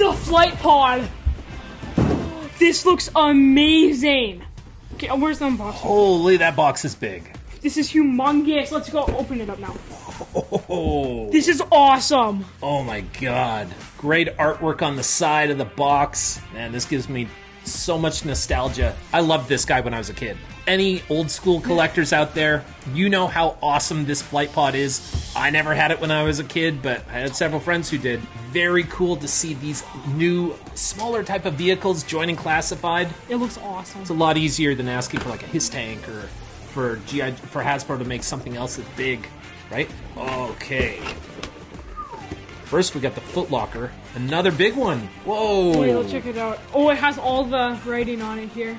The flight pod. This looks amazing. Okay, where's the unboxing? Holy, that box is big. This is humongous. Let's go open it up now. Oh, This is awesome. oh my god. Great artwork on the side of the box. Man, this gives me so much nostalgia. I loved this guy when I was a kid. Any old school collectors out there, you know how awesome this flight pod is. I never had it when I was a kid, but I had several friends who did. Very cool to see these new, smaller type of vehicles joining classified. It looks awesome. It's a lot easier than asking for like a his tank or for Hasbro to make something else that's big, right? Okay. First, we got the Foot Locker, another big one. Whoa! Wait, let's check it out. Oh, it has all the writing on it here.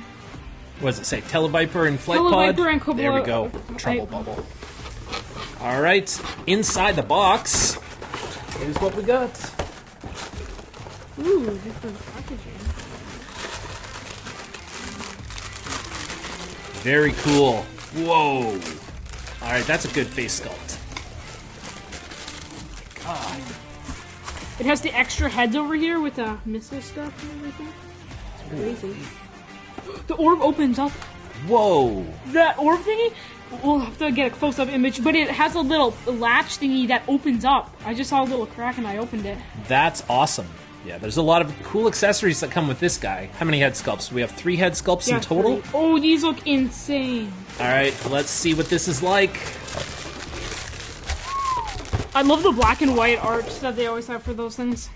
What does it say? Tele-Viper and Flight Tele-Viper Pod? and Cobra. There we go. Trouble Bubble. All right, inside the box, here's what we got. Ooh, different packaging. Very cool. Whoa! All right, that's a good face sculpt. God. It has the extra heads over here with the missile stuff and everything. It's crazy. The orb opens up. Whoa! That orb thingy, we'll have to get a close-up image, but it has a little latch thingy that opens up. I just saw a little crack and I opened it. That's awesome. Yeah, there's a lot of cool accessories that come with this guy. How many head sculpts? We have 3 head sculpts in total. 3. Oh, these look insane. All right, let's see what this is like. I love the black and white arts that they always have for those things.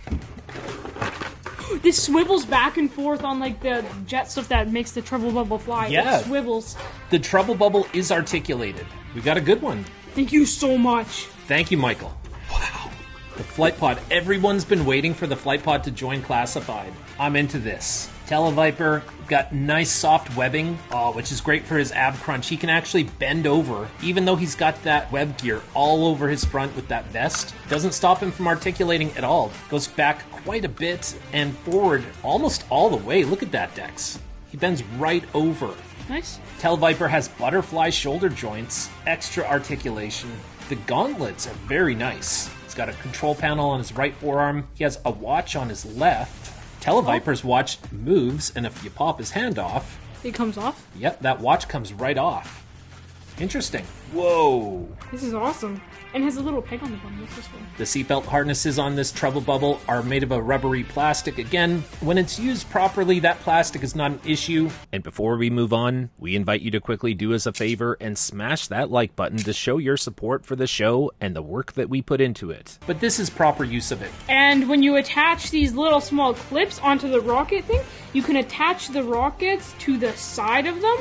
This swivels back and forth on like the jet stuff that makes the trouble bubble fly. Yeah. It swivels. The trouble bubble is articulated. We got a good one. Thank you so much. Thank you, Michael. Wow. The flight pod. Everyone's been waiting for the flight pod to join classified. I'm into this. Tele-Viper got nice soft webbing, which is great for his ab crunch. He can actually bend over, even though he's got that web gear all over his front with that vest. Doesn't stop him from articulating at all. Goes back quite a bit and forward almost all the way. Look at that, Dex. He bends right over. Nice. Tele-Viper has butterfly shoulder joints, extra articulation. The gauntlets are very nice. He's got a control panel on his right forearm. He has a watch on his left. Tele-Viper's watch moves, and if you pop his hand off... It comes off? Yep, that watch comes right off. Interesting. Whoa! This is awesome. And has a little peg on the bottom. What's this one? The seatbelt harnesses on this trouble bubble are made of a rubbery plastic. Again, when it's used properly, that plastic is not an issue. And before we move on, we invite you to quickly do us a favor and smash that like button to show your support for the show and the work that we put into it. But this is proper use of it. And when you attach these little small clips onto the rocket thing, you can attach the rockets to the side of them,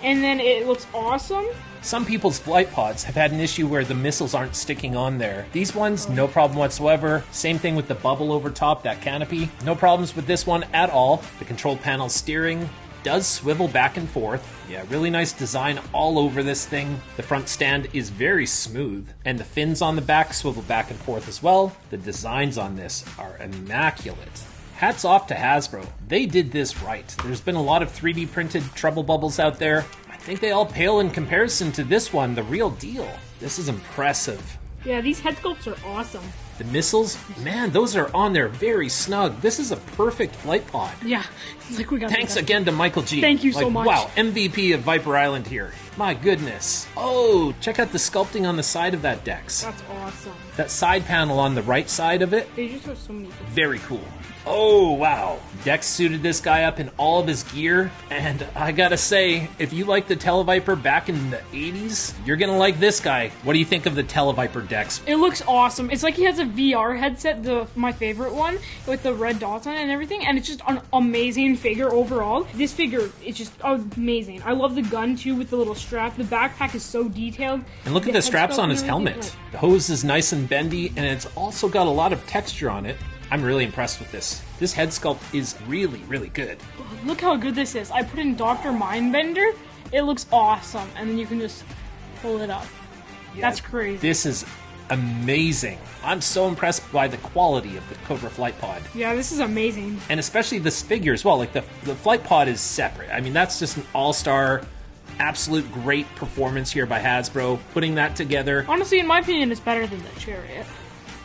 and then it looks awesome. Some people's flight pods have had an issue where the missiles aren't sticking on there. These ones, no problem whatsoever. Same thing with the bubble over top, that canopy. No problems with this one at all. The control panel steering does swivel back and forth. Yeah, really nice design all over this thing. The front stand is very smooth, and the fins on the back swivel back and forth as well. The designs on this are immaculate. Hats off to Hasbro. They did this right. There's been a lot of 3D printed trouble bubbles out there. I think they all pale in comparison to this one, the real deal. This is impressive. Yeah, these head sculpts are awesome. The missiles, man, those are on there very snug. This is a perfect flight pod. Yeah, it's like we got. Thanks again to Michael G. Thank you so much. Wow, MVP of Viper Island here. My goodness. Oh, check out the sculpting on the side of that Dex. That's awesome. That side panel on the right side of it. They just have so many things. Very cool. Oh, wow. Dex suited this guy up in all of his gear, and I gotta say, if you like the Tele-Viper back in the 80s, you're gonna like this guy. What do you think of the Tele-Viper, Dex? It looks awesome. It's like he has a VR headset, my favorite one, with the red dots on it and everything, and it's just an amazing figure overall. This figure is just amazing. I love the gun, too, with the little strap. The backpack is so detailed. And look at the straps on his helmet. The hose is nice and bendy, and it's also got a lot of texture on it. I'm really impressed with this. This head sculpt is really, really good. Look how good this is. I put in Dr. Mindbender. It looks awesome. And then you can just pull it up. Yeah, that's crazy. This is amazing. I'm so impressed by the quality of the Cobra flight pod. Yeah, this is amazing. And especially this figure as well. Like the flight pod is separate. I mean, that's just an all-star, absolute great performance here by Hasbro. Putting that together. Honestly, in my opinion, it's better than the Chariot.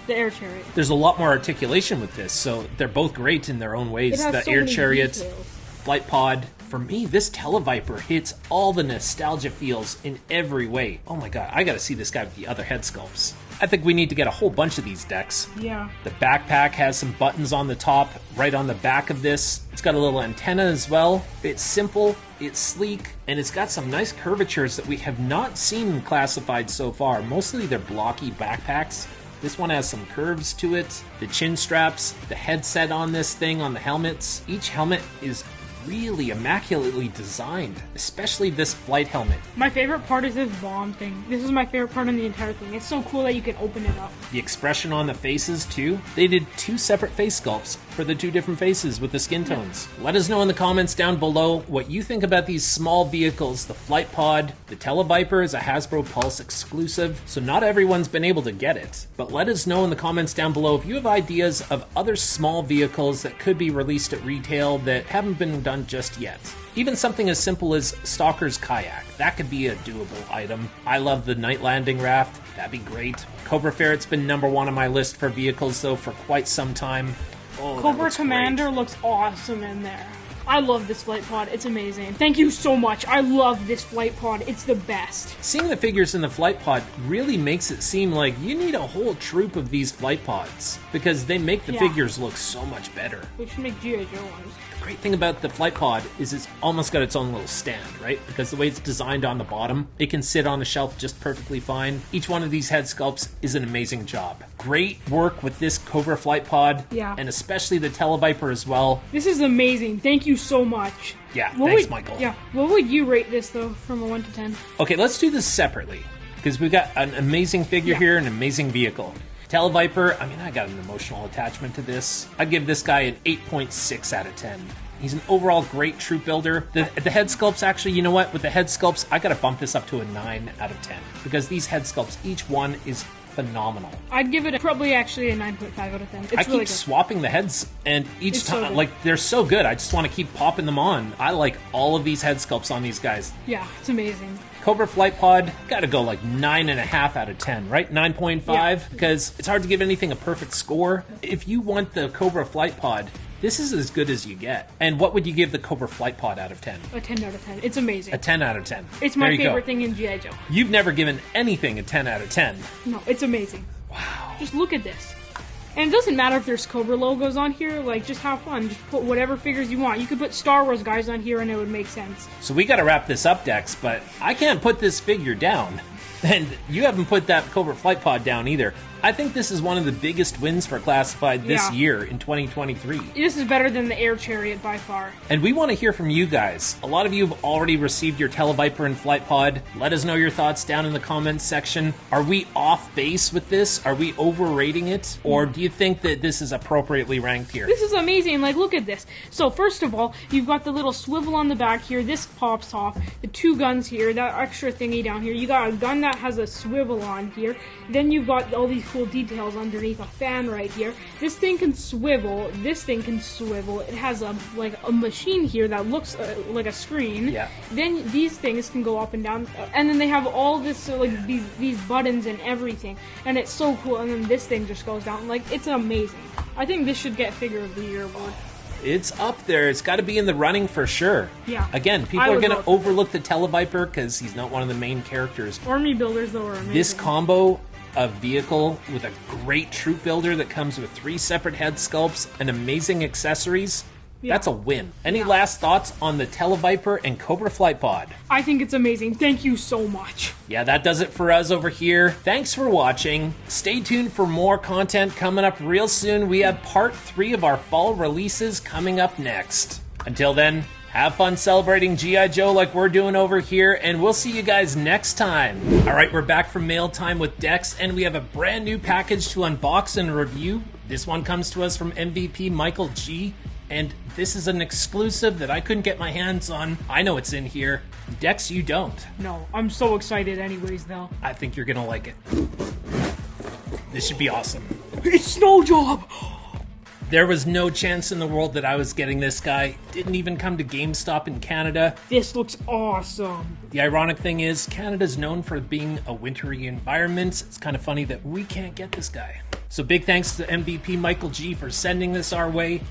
The Air Chariot. There's a lot more articulation with this, so they're both great in their own ways. It has The so Air many Chariot, details. Flight Pod. For me, this Tele-Viper hits all the nostalgia feels in every way. Oh my god, I gotta see this guy with the other head sculpts. I think we need to get a whole bunch of these decks. Yeah. The backpack has some buttons on the top, right on the back of this. It's got a little antenna as well. It's simple, it's sleek, and it's got some nice curvatures that we have not seen classified so far. Mostly they're blocky backpacks. This one has some curves to it. The chin straps, the headset on this thing, on the helmets. Each helmet is really immaculately designed, especially this flight helmet. My favorite part is this bomb thing. This is my favorite part on the entire thing. It's so cool that you can open it up. The expression on the faces, too. They did 2 separate face sculpts for the 2 different faces with the skin tones. Let us know in the comments down below what you think about these small vehicles. The Flight Pod, the Tele-Viper is a Hasbro Pulse exclusive, so not everyone's been able to get it. But let us know in the comments down below if you have ideas of other small vehicles that could be released at retail that haven't been done just yet. Even something as simple as Stalker's Kayak. That could be a doable item. I love the Night Landing Raft. That'd be great. Cobra Ferret's been #1 on my list for vehicles, though, for quite some time. Oh, Cobra Commander looks awesome in there. I love this flight pod. It's amazing. Thank you so much. I love this flight pod. It's the best. Seeing the figures in the flight pod really makes it seem like you need a whole troop of these flight pods because they make the figures look so much better. We should make G.I.JOE ones. The great thing about the flight pod is it's almost got its own little stand, right? Because the way it's designed on the bottom, it can sit on a shelf just perfectly fine. Each one of these head sculpts is an amazing job. Great work with this Cobra flight pod, and especially the Tele-Viper as well. This is amazing. Thank you so much. Yeah, thanks, Michael. Yeah, what would you rate this, though, from a 1 to 10? Okay, let's do this separately, because we've got an amazing figure here, an amazing vehicle. Tele-Viper, I mean, I got an emotional attachment to this. I'd give this guy an 8.6 out of 10. He's an overall great troop builder. The head sculpts, actually, you know what? With the head sculpts, I gotta bump this up to a 9 out of 10. Because these head sculpts, each one is phenomenal. I'd give it probably actually a 9.5 out of 10. It's I keep swapping the heads, and each time, so like, they're so good. I just want to keep popping them on. I like all of these head sculpts on these guys. Yeah, it's amazing. Cobra Flight Pod, gotta go like 9.5 out of 10, right? 9.5, because it's hard to give anything a perfect score. If you want the Cobra Flight Pod, this is as good as you get. And what would you give the Cobra Flight Pod out of 10? A 10 out of 10. It's amazing. A 10 out of 10. It's my favorite thing in G.I. Joe. You've never given anything a 10 out of 10. No, it's amazing. Wow. Just look at this. And it doesn't matter if there's Cobra logos on here, like, just have fun. Just put whatever figures you want. You could put Star Wars guys on here and it would make sense. So we gotta wrap this up, Dex, but I can't put this figure down. And you haven't put that Cobra Flight Pod down either. I think this is one of the biggest wins for Classified this year in 2023. This is better than the Air Chariot by far. And we want to hear from you guys. A lot of you have already received your Tele-Viper and Flight Pod. Let us know your thoughts down in the comments section. Are we off base with this? Are we overrating it? Or do you think that this is appropriately ranked here? This is amazing. Like, look at this. So, first of all, you've got the little swivel on the back here. This pops off. The 2 guns here. That extra thingy down here. You got a gun that has a swivel on here. Then you've got all these cool details underneath a fan right here. This thing can swivel. This thing can swivel. It has a machine here that looks like a screen. Yeah. Then these things can go up and down, and then they have all this these buttons and everything, and it's so cool. And then this thing just goes down. Like, it's amazing. I think this should get Figure of the Year award. It's up there. It's got to be in the running for sure. Yeah. Again, people are going to overlook the Tele-Viper because he's not one of the main characters. Army builders, though, are amazing. This combo of vehicle with a great troop builder that comes with 3 separate head sculpts and amazing accessories, that's a win. Any last thoughts on the Tele-Viper and Cobra Flight Pod? I think it's amazing. Thank you so much. Yeah, that does it for us over here. Thanks for watching. Stay tuned for more content coming up real soon. We have part 3 of our fall releases coming up next. Until then, have fun celebrating G.I. Joe like we're doing over here, and we'll see you guys next time. All right, we're back from mail time with Dex, and we have a brand new package to unbox and review. This one comes to us from MVP Michael G., and this is an exclusive that I couldn't get my hands on. I know it's in here. Dex, you don't. No, I'm so excited anyways, though. I think you're gonna like it. This should be awesome. It's Snow Job! There was no chance in the world that I was getting this guy. Didn't even come to GameStop in Canada. This looks awesome. The ironic thing is, Canada's known for being a wintry environment. It's kind of funny that we can't get this guy. So big thanks to MVP Michael G for sending this our way.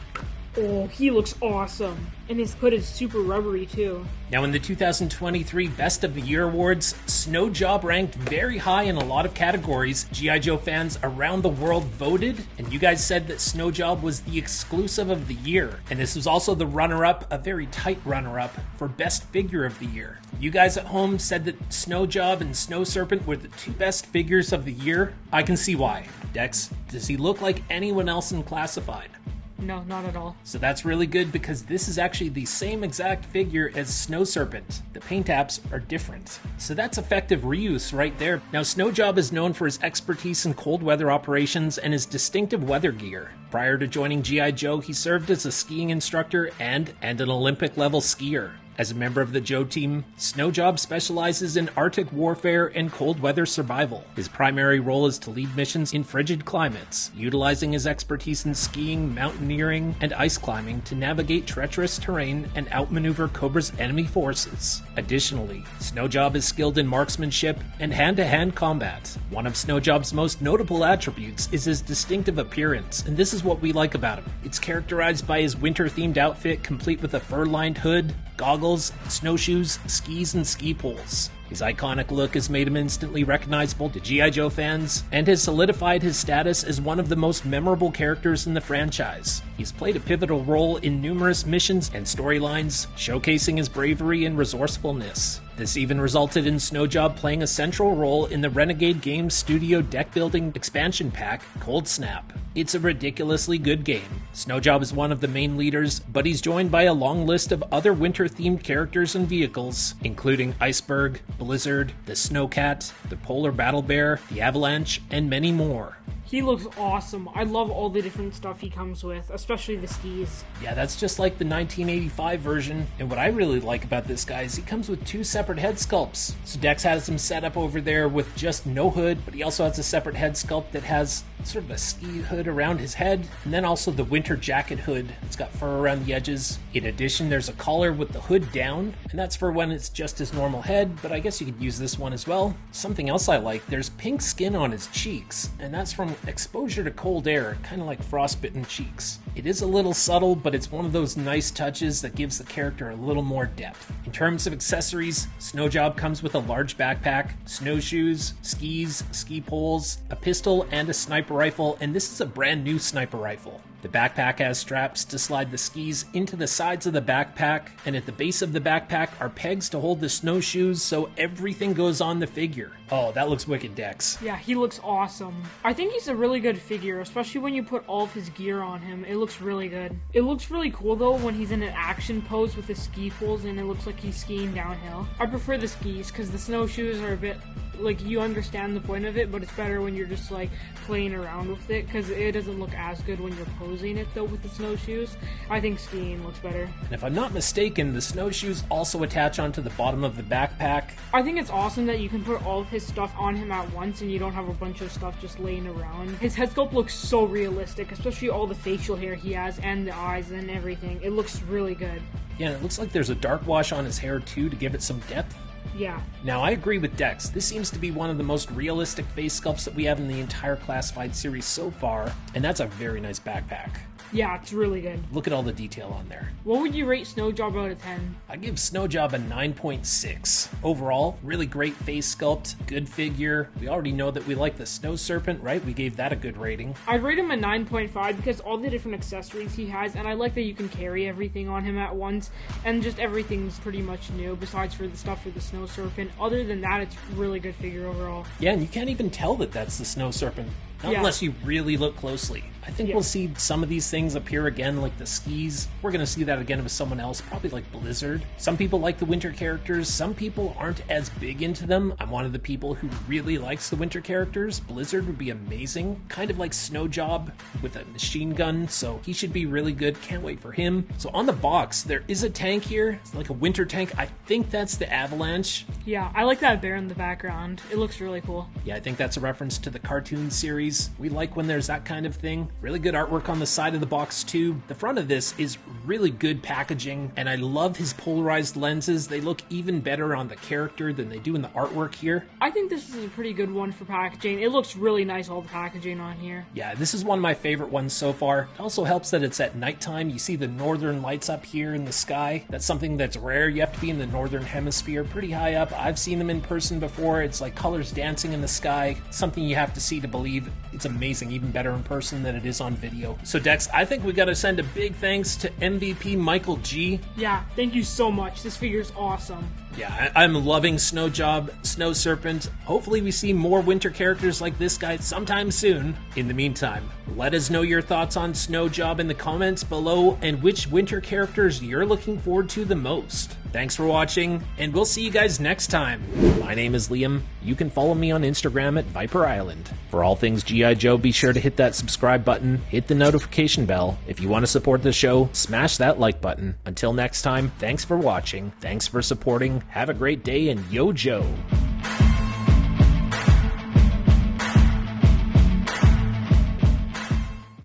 Oh, he looks awesome. And his hood is super rubbery, too. Now, in the 2023 Best of the Year Awards, Snow Job ranked very high in a lot of categories. G.I. Joe fans around the world voted, and you guys said that Snow Job was the exclusive of the year. And this was also the runner-up, a very tight runner-up, for Best Figure of the Year. You guys at home said that Snow Job and Snow Serpent were the two best figures of the year. I can see why. Dex, does he look like anyone else in Classified? No, not at all. So that's really good because this is actually the same exact figure as Snow Serpent. The paint apps are different. So that's effective reuse right there. Now, Snow Job is known for his expertise in cold weather operations and his distinctive weather gear. Prior to joining G.I. Joe, he served as a skiing instructor and an Olympic-level skier. As a member of the Joe team, Snow Job specializes in Arctic warfare and cold weather survival. His primary role is to lead missions in frigid climates, utilizing his expertise in skiing, mountaineering, and ice climbing to navigate treacherous terrain and outmaneuver Cobra's enemy forces. Additionally, Snow Job is skilled in marksmanship and hand-to-hand combat. One of Snow Job's most notable attributes is his distinctive appearance, and this is what we like about him. It's characterized by his winter-themed outfit complete with a fur-lined hood, goggles, snowshoes, skis, and ski poles. His iconic look has made him instantly recognizable to G.I. Joe fans, and has solidified his status as one of the most memorable characters in the franchise. He's played a pivotal role in numerous missions and storylines, showcasing his bravery and resourcefulness. This even resulted in Snow Job playing a central role in the Renegade Games Studio deck-building expansion pack, Cold Snap. It's a ridiculously good game. Snow Job is one of the main leaders, but he's joined by a long list of other winter-themed characters and vehicles, including Iceberg, Blizzard, the Snowcat, the Polar Battle Bear, the Avalanche, and many more. He looks awesome. I love all the different stuff he comes with, especially the skis. Yeah, that's just like the 1985 version. And what I really like about this guy is he comes with two separate head sculpts. So Dex has him set up over there with just no hood, but he also has a separate head sculpt that has sort of a ski hood around his head, and then also the winter jacket hood. It's got fur around the edges. In addition, there's a collar with the hood down, and that's for when it's just his normal head, but I guess you could use this one as well. Something else I like, there's pink skin on his cheeks, and that's from exposure to cold air, kind of like frostbitten cheeks. It is a little subtle, but it's one of those nice touches that gives the character a little more depth. In terms of accessories, Snow Job comes with a large backpack, snowshoes, skis, ski poles, a pistol, and a sniper rifle, and this is a brand new sniper rifle. The backpack has straps to slide the skis into the sides of the backpack, and at the base of the backpack are pegs to hold the snowshoes so everything goes on the figure. Oh, that looks wicked, Dex. Yeah, he looks awesome. I think he's a really good figure, especially when you put all of his gear on him. It looks really good. It looks really cool, though, when he's in an action pose with the ski poles and it looks like he's skiing downhill. I prefer the skis, because the snowshoes are a bit, like, you understand the point of it, but it's better when you're just, like, playing around with it, because it doesn't look as good when you're posing it, though, with the snowshoes. I think skiing looks better. And if I'm not mistaken, the snowshoes also attach onto the bottom of the backpack. I think it's awesome that you can put all of his stuff on him at once and you don't have a bunch of stuff just laying around. His head sculpt looks so realistic, especially all the facial hair he has and the eyes and everything. It looks really good. Yeah, and it looks like there's a dark wash on his hair too to give it some depth. Yeah. Now, I agree with Dex. This seems to be one of the most realistic face sculpts that we have in the entire Classified series so far, and that's a very nice backpack. Yeah, it's really good. Look at all the detail on there. What would you rate Snow Job out of 10? I give Snow Job a 9.6. Overall, really great face sculpt, good figure. We already know that we like the Snow Serpent, right? We gave that a good rating. I'd rate him a 9.5 because all the different accessories he has, and I like that you can carry everything on him at once, and just everything's pretty much new besides for the stuff for the Snow Serpent. Other than that, it's a really good figure overall. Yeah, and you can't even tell that that's the Snow Serpent. Not unless you really look closely. I think we'll see some of these things appear again, like the skis. We're going to see that again with someone else, probably like Blizzard. Some people like the winter characters. Some people aren't as big into them. I'm one of the people who really likes the winter characters. Blizzard would be amazing. Kind of like Snow Job with a machine gun, so he should be really good. Can't wait for him. So on the box, there is a tank here. It's like a winter tank. I think that's the Avalanche. Yeah, I like that bear in the background. It looks really cool. Yeah, I think that's a reference to the cartoon series. We like when there's that kind of thing. Really good artwork on the side of the box too. The front of this is really good packaging, and I love his polarized lenses. They look even better on the character than they do in the artwork here. I think this is a pretty good one for packaging. It looks really nice, all the packaging on here. Yeah, this is one of my favorite ones so far. It also helps that it's at nighttime. You see the northern lights up here in the sky. That's something that's rare. You have to be in the northern hemisphere, pretty high up. I've seen them in person before. It's like colors dancing in the sky. Something you have to see to believe. It's amazing, even better in person than it is on video. So Dex, I think we gotta send a big thanks to MVP Michael G. Yeah, thank you so much. This figure's awesome. Yeah, I'm loving Snow Job, Snow Serpent. Hopefully we see more winter characters like this guy sometime soon. In the meantime, let us know your thoughts on Snow Job in the comments below and which winter characters you're looking forward to the most. Thanks for watching, and we'll see you guys next time. My name is Liam. You can follow me on Instagram at Viper Island. For all things G.I. Joe, be sure to hit that subscribe button, hit the notification bell. If you want to support the show, smash that like button. Until next time, thanks for watching, thanks for supporting, have a great day, and yo Joe!